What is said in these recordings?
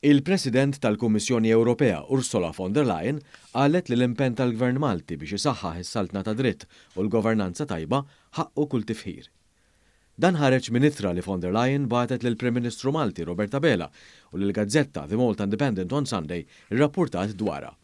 Il-President tal-Kummissjoni Ewropea Ursula von der Leyen qalet li l-impenn tal-Gvern Malti biex isaħħaħ is-saltna ta' dritt u l-governanza tajba ħaqqu kull tifħir. Dan ħareġ minn ittra li von der Leyen bagħtet lill-Prim Ministru Malti Roberta Bela u lill-gazzetta The Malta Independent on Sunday irrappurtat dwarha.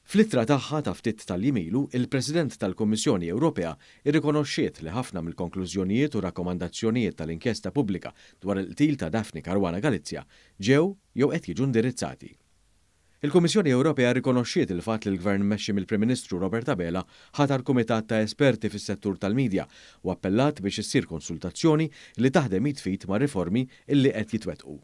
Fl-ittra tagħha ta' ftit tal-jimilu, il-President tal-Kummissjoni Ewropea irrikonoxxiet li ħafna mill-konklużjonijiet u rakkomandazzjonijiet tal-inkjesta pubblika dwar il-qtil ta' Daphne Caruana Galizia ġew jew qed jiġu indirizzati. Il-Kummissjoni Ewropea rikonoxxiet il-fatt li l-Gvern mexxi mill-Prim Ministru Roberta Bela ħatar kumitat ta' esperti fis-settur tal-midja u appellat biex issir konsultazzjoni li taħdem jitfit ma' riformi illi qed jitwettqu.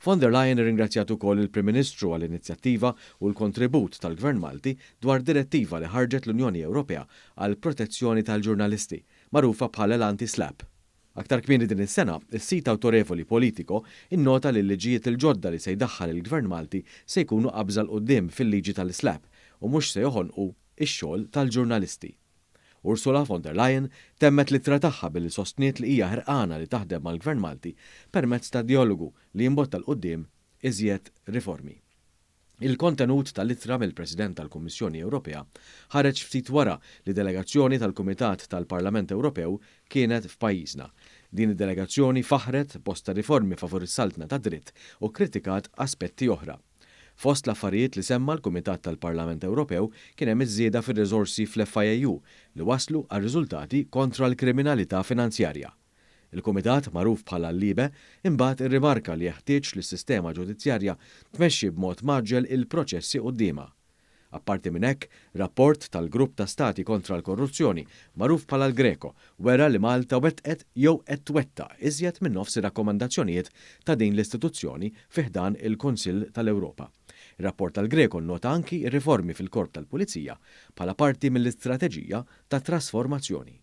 Von der Leyen ringrazzjat ukoll il-Prim Ministru għall-inizjattiva u l-kontribut tal-Gvern Malti dwar direttiva li ħarġet l-Unjoni Ewropea għal protezzjoni tal-ġurnalisti, magħrufa bħala l-anti-SLAPP. Aktar kmieni din is-sena, is-sit awtorevoli Politico innota li l-liġijiet il-ġodda li se jdaħħal il-Gvern Malti se jkunu qabża l qudiem fil-liġi tal-SLAPP u mhux se joħolqu ix-xogħol tal-ġurnalisti. Ursula von der Leyen temmet l-ittra tagħha billi sostniet li hija ħerqana li taħdem mal-Gvern Malti permezz ta' dialogu li jimbotta l-qudiem iżjed riformi. Il-kontenut tal-ittra mill-President tal-Kummissjoni Ewropea ħareġ ftit wara li delegazzjoni tal-Kumitat tal-Parlament Ewropew kienet f'pajjiżna. Din id-delegazzjoni faħret bosta riformi favur is-saltna ta' dritt u kritikat aspetti oħra. Fost l-affarijiet li semma l-Kumitat tal-Parlament Ewropew kien hemm iż-żieda fir-riżorsi fl-FIU li waslu għal riżultati kontra l-kriminalità finanzjarja. Il-Kumitat magħruf bħala l-Libe imbagħad irrimarka li jeħtieġ li s-sistema ġudizzjarja tmexxi b'mod maġġel il-proċessi qudiema. Apparti minn hekk, rapport tal-Grupp ta' Stati kontra l-Korruzzjoni magħruf bħala l-Greco wera li Malta wettqet jew qed twettaq iżjed minn nofs ir-rakkomandazzjonijiet ta' din l-istituzzjoni fih dan il-Kunsill tal-Ewropa. Ir-rapport tal-Greco nnota anki r-riformi fil-Korp tal-Pulizija bħala parti mill-istrateġija ta' trasformazzjoni.